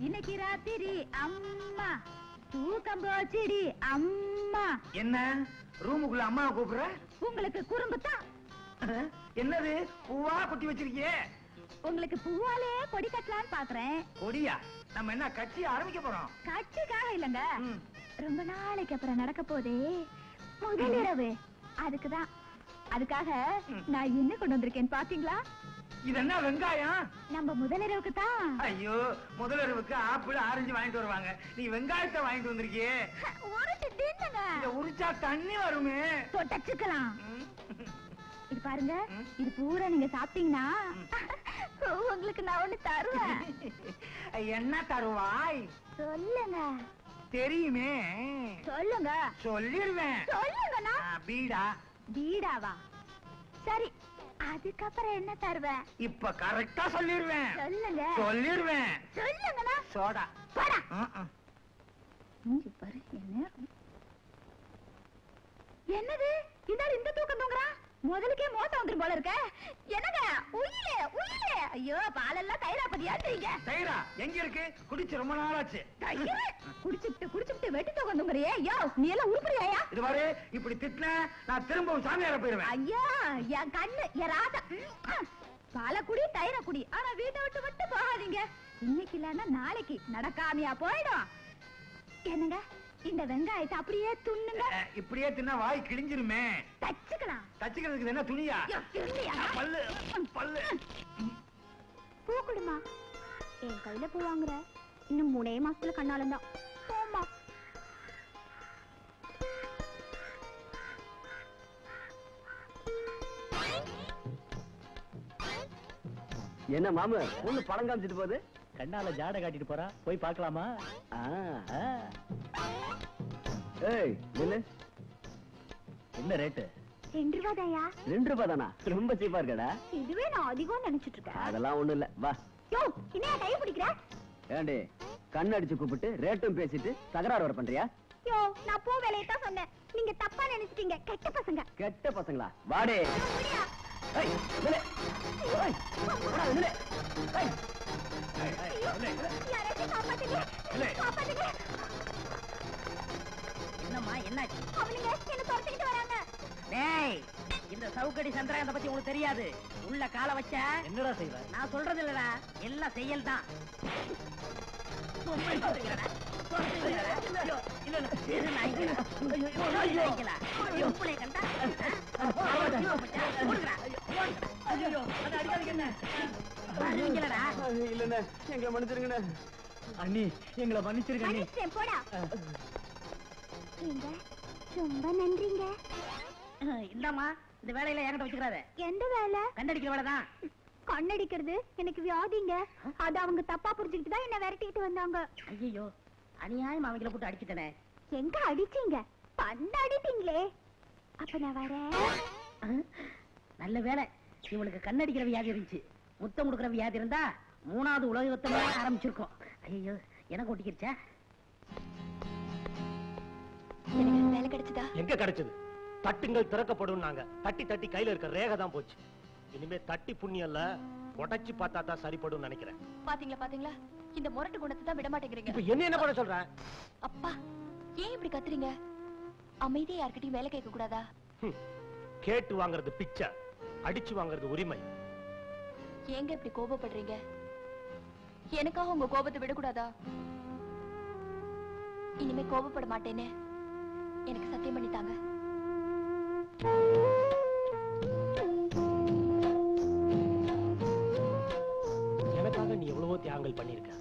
இன்னைக்கு ராத்திரி அம்மா தூக்கம் போச்சுடி அம்மா. என்ன ரூமுக்குள்ள அம்மா கூப்பிடுற? உங்களுக்கு குறும்புதான். என்னது பூவா குட்டி வச்சிருக்கியே? உங்களுக்கு பூவாலே கொடி கட்டலான்னு பாக்குறேன். கொடியா? நம்ம என்ன கட்சி ஆரம்பிக்க போறோம்? கட்சிக்காக இல்லங்க, ரொம்ப நாளைக்கு அப்புறம் நடக்க போதே முதல் இரவு, அதுக்குதான். அதுக்காக நான் என்ன கொண்டு வந்திருக்கேன் பாத்தீங்களா? இது என்ன வெங்காயம்? நம்ம முதலிரவுக்கு தான். ஐயோ, முதலிரவுக்கு ஆப்பிள் ஆரஞ்சு வாங்கிட்டு வருவாங்க, நீ வெங்காயத்தை வாங்கிட்டு வந்திருக்கியே. உரிச்சா தண்ணி வருமே. தொட்டச்சுக்கலாம். இது பாருங்க, இது பூரா நீங்க சாப்பிட்டீங்கன்னா உங்களுக்கு நான் ஒண்ணு தருவேன். என்ன தருவாய்? சொல்லுங்க. தெரியுமே. சொல்லுங்க. சொல்லிடுவேன். சொல்லுங்கண்ணா. பீடா. பீடாவா? சரி, அதுக்கப்புறம் என்ன தருவேன்? இப்ப கரெக்டா சொல்லிடுவேன். சொல்லுங்க. சொல்லிடுவேன். சொல்லுங்கண்ணா. சோடா. போடா. பாரு என்ன என்னது இந்த தூக்கம் தூங்குறா? முதலுக்கே மோசம் வந்துரும் போல இருக்க. என்னங்க உயிலே உயிலே? ஐயோ, பாலெல்லாம் தயிரா பதியாடுறீங்க. தயிரா எங்க இருக்கு? குடிச்சு ரொம்ப நாளாச்சு. குடிச்சுட்டு வெட்டி தூக்கம் தூங்குறியே. ஐயோ, நீ எல்லாம் உருப்படியாயா? இது பாரு, இப்படி திட்டின நான் திரும்பவும் சாமியார போயிருவேன். ஐயா, என் கண்ணு என் ராசா. பால குடி தயிர குடி, ஆனா வீட்டை விட்டு விட்டு போகாதீங்க. இன்னைக்கு இல்லன்னா நாளைக்கு நடக்காமையா போயிடும். என்னங்க, இந்த வெங்காயத்தை அப்படியே துண்ணுங்க. இப்படியே தின்னா வாய் கிழிஞ்சிருமே. தச்சுக்கலாம். தச்சுக்கிறதுக்கு என்ன துணியா? பல்லு பல்லு. பூ கொடுமா. என் கையில பூ வாங்குற இன்னும் 3 மாசத்துல கண்ணாலம் தான். போமா. என்ன மாமு பொண்ணு படம் காமிச்சிட்டு போகுது? கண்ணால ஜாட காட்டிட்டு போறா, போய் பார்க்கலாமா? ஏய் நில்லு. என்ன ரேட்டு? 2 ரூபாய் தாயா. 2 ரூபாய் தானா? ரொம்ப சீப்பா இருக்கடா. இதுவே நான் அதிகம் நினைச்சிட்டு இருக்கேன். அதெல்லாம் ஒண்ணும் இல்ல, வா. யோ, என்ன கை பிடிக்கிற? ஏண்டி கண்ணு அடிச்சு கூப்பிட்டு ரேட்டும் பேசிட்டு தகராறு வர பண்றியா? யோ, நான் பூ வேலையை தான் சொன்னேன், நீங்க தப்பா நினைச்சிட்டீங்க. கெட்ட பசங்க. கெட்ட பசங்களா? வாடே. ஏய் நில்லு. ஏய் போடா நில்லு. ஏய் யாரே காப்பாத்துங்க. காப்பாத்துங்க. என்னம்மா என்னாச்சு? அவனுங்க என்ன துரத்திட்டு வராங்க. டேய், இந்த சவுக்கடி சந்திரகாந்த பத்தி உங்களுக்கு தெரியாது. உள்ள கால வச்ச என்னடா செய்வ? நான் சொல்றது இல்லடா, எல்லாம் செயல் தான். எங்களை மன்னிச்சிருங்க அண்ணி, எங்களை மன்னிச்சிருங்க அண்ணி. போடா. ரொம்ப நன்றிங்க. இந்தாமா, இந்த வேலையில என்கிட்ட வச்சுக்கிறாத. எந்த வேலை? கண்ணடிக்கிற வேலை தான். கண்ணடிக்கிறது எனக்கு வியாதிங்க. அது அவங்க தப்பா புரிஞ்சுக்கிட்டு தான் என்ன விரட்டிட்டு வந்தாங்க. ஐயோ, அநியாயம் அவங்கள போட்டு அடிச்சுட்டனே. எங்க அடிச்சீங்க? பந்து அடிப்பீங்களே. அப்ப நான் வரேன். நல்ல வேலை, இவளுக்கு கண்ணடிக்கிற வியாதி இருந்துச்சு. முத்தம் கொடுக்கிற வியாதி இருந்தா 3வது உலக யுத்தமே ஆரம்பிச்சிருக்கோம். ஐயோ, எனக்கு ஒட்டிக்கிடுச்சா? வேலை கிடைச்சதா? எங்க கிடைச்சது? தட்டுங்கள் திறக்கப்படும். நாங்க தட்டி தட்டி கையில இருக்க ரேகை தான் போச்சு. இனிமே தட்டி புண்ணியல்ல, உடைச்சு பார்த்தா தான் சரிப்படும் நினைக்கிறேன். பாத்தீங்களா, இந்த முரட்டு குணத்தை தான் விட மாட்டேங்கிறீங்க. இப்ப என்ன பண்ண சொல்ற? அப்பா, ஏன் இப்படி கத்துறீங்க? அமைதியா யார்கிட்டயும் வேலை கேட்க கூடாதா? கேட்டு வாங்குறது பிச்சை, அடிச்சு வாங்குறது உரிமை. ஏங்க இப்படி கோபப்படுறீங்க? எனக்காக உங்க கோபத்தை விடக்கூடாதா? இனிமே கோபப்பட மாட்டேன்னு எனக்கு சத்தியம் பண்ணிட்டாங்க. எனக்காக நீ எவ்வளவோ தியாகங்கள் பண்ணிருக்க.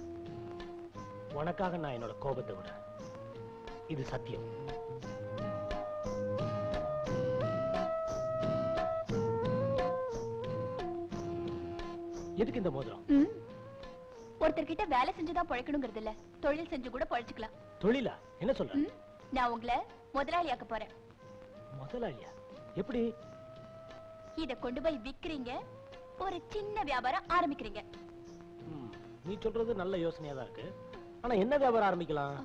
உனக்காக நான் என்னோட கோபத்தை விட. இது சத்தியம். எதுக்கு இந்த மோதிரம்? ஒருத்தர்கிட்ட வேலை செஞ்சுதான் பழைக்கணுங்கிறது இல்ல, தொழில் செஞ்சு கூட பழைச்சுக்கலாம். தொழிலா? என்ன சொல்ற? நான் உங்களை முதலாளியாக்க போறேன். முதலாளியா? எப்படி? இத கொண்டு போய் விக்கிறீங்க, ஒரு சின்ன வியாபாரம் ஆரம்பிக்கிறீங்க. நீ சொல்றது நல்ல யோசனையா தான் இருக்கு. ஆனா என்ன வியாபாரம் ஆரம்பிக்கலாம்?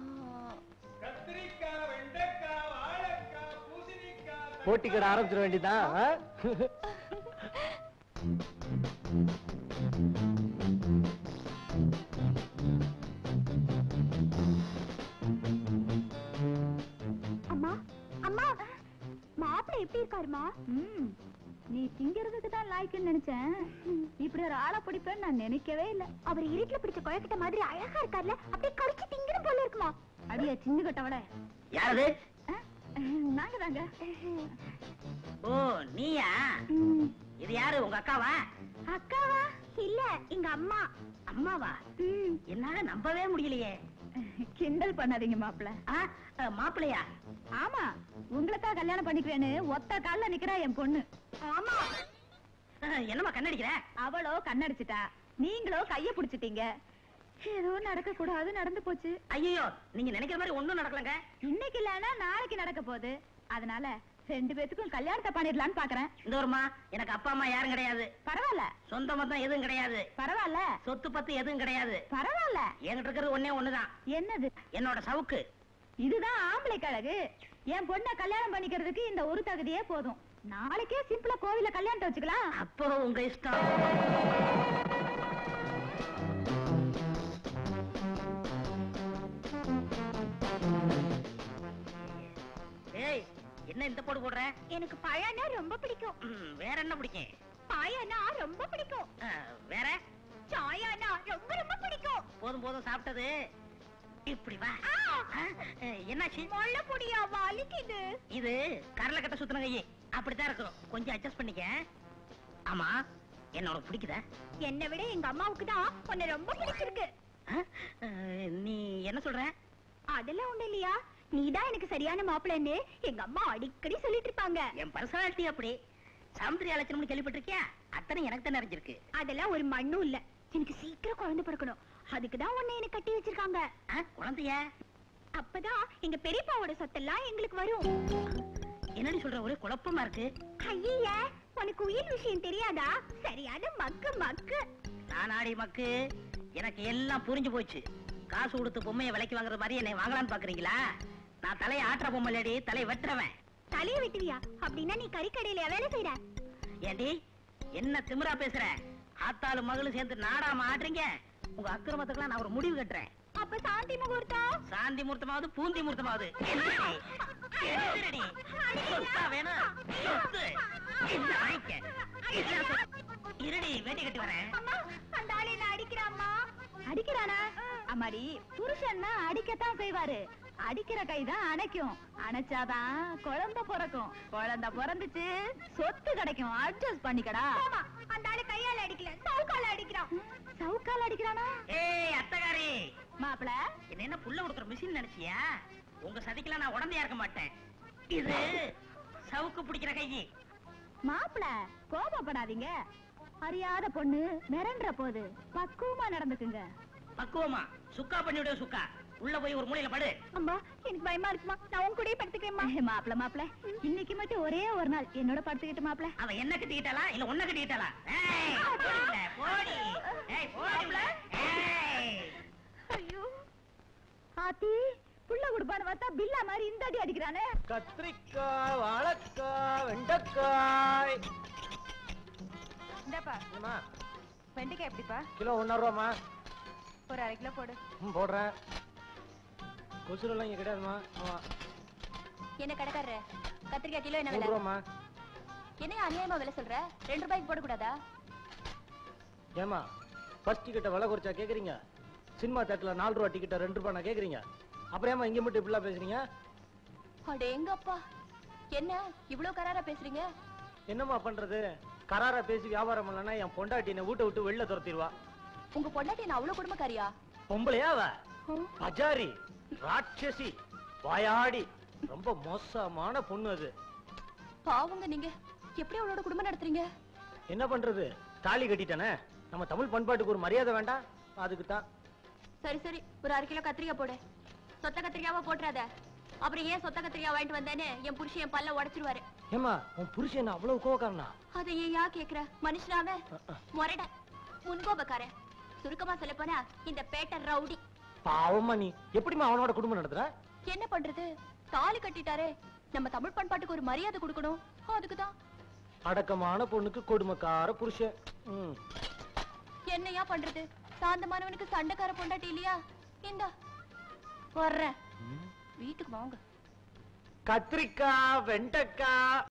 போட்டி கடை ஆரம்பிச்சிட வேண்டியதான். இருக்காருமா? நீ திங்கிறதுக்கு தான் லாய்க்குன்னு நினைச்சேன். இப்படி ஒரு ஆளை பிடிப்பேன்னு நான் நினைக்கவே இல்ல. அவர் இருட்டுல பிடிச்ச குழக்கிட்ட மாதிரி அழகா இருக்கார்ல, அப்படியே கடிச்சு திங்கிற போல இருக்குமா? அடியே சின்ன கட்டவட. யாரது? நாங்க தாங்க. ஓ நீயா? இது யாரு, உங்க அக்காவா? அக்காவா? இல்ல, எங்க அம்மா. அம்மாவா? என்னால நம்பவே முடியலையே. கிண்டல் பண்ணாதீங்க மாப்பிள்ள. மாப்பிள்ளையா? ஆமா, உங்களைத்தான் கல்யாணம் பண்ணிக்குவேன்னு ஒத்த கால்ல நிக்கிறா என் பொண்ணு. ஆமா. என்னம்மா கண்ணடிக்கிற? அவளோ கண்ணடிச்சிட்டா, நீங்களோ கைய புடிச்சிட்டீங்க. ஏதோ நடக்க கூடாது நடந்து போச்சு. ஐயோ, நீங்க நினைக்கிற மாதிரி ஒண்ணும் நடக்கலங்க. இன்னைக்கு இல்லன்னா நாளைக்கு நடக்க போகுது. அதனால 2 பேத்துக்கும் கல்யாணத்தை பண்ணிடலான்னு பாக்குறேன். இந்த ஒருமா, எனக்கு அப்பா அம்மா யாரும் கிடையாது. பரவாயில்ல. சொந்த மொத்தம் எதுவும் கிடையாது. பரவாயில்ல. சொத்து பத்து எதுவும் கிடையாது. பரவாயில்ல. என்கிட்ட இருக்கிறது ஒண்ணே ஒண்ணுதான். என்னது? என்னோட சவுக்கு. இதுதான் ஆம்பளை கழகு. என் பொண்ணை கல்யாணம் பண்ணிக்கிறதுக்கு இந்த ஒரு தகுதியே போதும். நாளைக்கே சிம்பிளா கோவில கல்யாணத்தை வச்சுக்கலாம். அப்போ உங்க இஷ்டம். ஏய், என்ன இந்த போடு போடுற? எனக்கு பழம்னா ரொம்ப பிடிக்கும். வேற என்ன பிடிக்கும்? பாயனா ரொம்ப பிடிக்கும். வேற? சாயானா ரொம்ப ரொம்ப பிடிக்கும். போதும் போதும் சாப்பிட்டது. இப்படி வா. என்னாச்சு? மொள்ள புடியா வலிக்குது. இது கரல கட்ட சுத்தின கையே, அப்படித்தான் இருக்கும். கொஞ்சம் அட்ஜஸ்ட் பண்ணிக்க. ஆமா, என்ன உனக்கு பிடிக்குதா? என்னை விட எங்க அம்மாவுக்கு தான் உன்னை ரொம்ப பிடிச்சிருக்கு. நீ என்ன சொல்ற? அதெல்லாம் ஒண்ணு இல்லையா, நீதான் எனக்கு சரியான மாப்பிள்ளைன்னு எங்க அம்மா அடிக்கடி சொல்லிட்டு இருப்பாங்க. என் பர்சனாலிட்டி அப்படி. சமுத்திரி லட்சணம்னு கேள்விப்பட்டிருக்கியா? அத்தனை எனக்கு தான் நிறைஞ்சிருக்கு. அதெல்லாம் ஒரு மண்ணும் இல்ல. எனக்கு சீக்கிரம் குழந்தை பிறக்கணும். அதுக்குதான் உன்னை எனக்கு கட்டி வச்சிருக்காங்க. குழந்தைய? அப்பதான் எங்க பெரியப்பாவோட சொத்தெல்லாம் எங்களுக்கு வரும். என்னன்னு சொல்ற, ஒரே குழப்பமா இருக்கு. ஐய, உனக்கு உயிர் விஷயம் தெரியாதா? சரியான மக்கு மக்கு. நானாடி மக்கு, எனக்கு எல்லாம் புரிஞ்சு போச்சு. காசு கொடுத்து பொம்மையை விலைக்கு வாங்குற மாதிரி என்னை வாங்கலான்னு பாக்குறீங்களா? நான் தலையை ஆட்டுற பொம்மை இல்லடி, தலையை வெட்டுறவன். தலையை வெட்டுவியா? அப்படின்னா நீ கறிக்கடையில வேலை செய்யற? ஏண்டி என்ன திமிரா பேசுற? ஆத்தாலும் மகளும் சேர்ந்து நாடாம ஆடுறீங்க. உங்க அக்கிரமத்துக்குலாம் நான் ஒரு முடிவு கட்டுறேன். அப்ப சாந்தி முகூர்த்தம்? சாந்தி முகூர்த்தமாவது பூந்தி முகூர்த்தமாவது இருடி, வேட்டி கட்டி வரேன். அந்த ஆளு என்ன அடிக்கிறாம்மா? அடிக்கிறானா? அம்மாடி, புருஷன்னா அடிக்கத்தான் செய்வாரு. அடிக்கிற கைதான் அணைக்கும். அணைச்சாதான் குழந்தை பிறக்கும். குழந்தை பிறந்துச்சு சொத்து கிடைக்கும். அட்ஜஸ்ட் பண்ணிக்கடா. அந்த ஆளு கையால அடிக்கல, சவுக்கால அடிக்கிறான். சவுக்கால அடிக்கிறானா? ஏய் அத்தகாரி மாப்பிள, என்ன புள்ள கொடுக்குற மிஷின் நினைச்சியா? உங்க சதிக்கெல்லாம் நான் உடந்தையா இருக்க மாட்டேன். இது சவுக்கு பிடிக்கிற கையி. மாப்பிள, கோபப்படாதீங்க. அறியாத பொண்ணு மிரண்ட போது பக்குவமா நடந்துக்குங்க. பக்குவமா? சுக்கா பண்ணிவிட. சுக்கா உள்ள போய் ஒரு மூலையில படு. அம்மா, எனக்கு பயமா இருக்குமா. நான் உன் கூடயே படுத்துக்கிறேம்மா. மாப்பிள, இன்னைக்கு மட்டும் ஒரே ஒரு நாள் என்னோட படுத்துக்கிட்டு மாப்பிள. அவ என்ன கட்டிக்கிட்டாளா இல்ல ஒன்ன கட்டிக்கிட்டாளா? போடி. ஏய் போடி. ஐயோ, ஆத்தி, புள்ள குடுப்பான்னு பார்த்தா பில்லா மாதிரி இந்த அடி அடிக்கிறானே. கத்திரிக்காய், வாழைக்காய், வெண்டைக்காய். இந்தாப்பா, வெண்டைக்காய் எப்படிப்பா? கிலோ 1.5 ரூபாமா? ஒரு 1/2 கிலோ போடு. போடுறேன். கொசுரெல்லாம் இங்க கிடையாதுமா. ஆமா. என்ன கடைக்காரரு, கத்திரிக்காய் கிலோ என்ன 3 விலை? ரூபாமா? என்ன அநியாயமா விலை சொல்ற? 2 ரூபாய்க்கு போட கூடாதா? ஏமா, ஃபர்ஸ்ட் டிக்கெட்டை விலை குறைச்சா கேக்குறீங்க? சினிமா தேட்டர்ல 4 ரூபா டிக்கெட்டை 2 ரூபாய் நான் கேக்குறீங்க? அப்புறம் ஏமா இங்க மட்டும் இப்படிலாம் பேசுறீங்க? அடேங்கப்பா, என்ன இவ்வளவு கராரா பேசுறீங்க? என்னம்மா பண்றது? கராரா பேசி வியாபாரம் பண்ணலன்னா என் பொண்டாட்டி என்னை வீட்டை விட்டு வெளில துரத்திடுவா. உங்க பொண்டாட்டி என்ன அவ்வளவு குடும்பக்காரியா? பொம்பளையா அவ? பஜாரி, ராட்சசி, வாயாடி, ரொம்ப மோசமான பொண்ணு அது. பாவங்க, நீங்க எப்படி அவளோட குடும்பம் நடத்துறீங்க? என்ன பண்றது, தாலி கட்டிட்டானே. நம்ம தமிழ் பண்பாட்டுக்கு ஒரு மரியாதை வேண்டாம்? அதுக்கு தான். சரி சரி, ஒரு 1/2 கிலோ கத்திரிக்காய் போடு. சொத்த கத்திரிக்காவா போட்டுறாத. அப்புறம் ஏன் சொத்த கத்திரிக்காய் வாங்கிட்டு வந்தேன்னு என் புருஷன் என் பல்ல உடைச்சிருவாரு. ஏமா, உன் புருஷன் அவ்வளவு கோவக்காரனா? அதை ஏன் கேக்குற? மனுஷனாவே முரட, முன்கோபக்காரன். சுருக்கமா சொல்ல போனா இந்த பேட்டை ரவுடி. பாவமா நீ. எப்படிமா அவனோட குடும்பம் நடத்துற? என்ன பண்றது, தாலி கட்டிட்டாரே. நம்ம தமிழ் பண்பாட்டுக்கு ஒரு மரியாதை கொடுக்கணும். அதுக்குதான். அடக்கமான பொண்ணுக்கு கொடுமைக்கார புருஷன். என்னையா பண்றது, சாந்தமானவனுக்கு சண்டைக்கார பொண்டாட்டி இல்லையா? இந்தா வர்றேன், வீட்டுக்கு வாங்க. கத்திரிக்காய், வெண்டைக்காய்.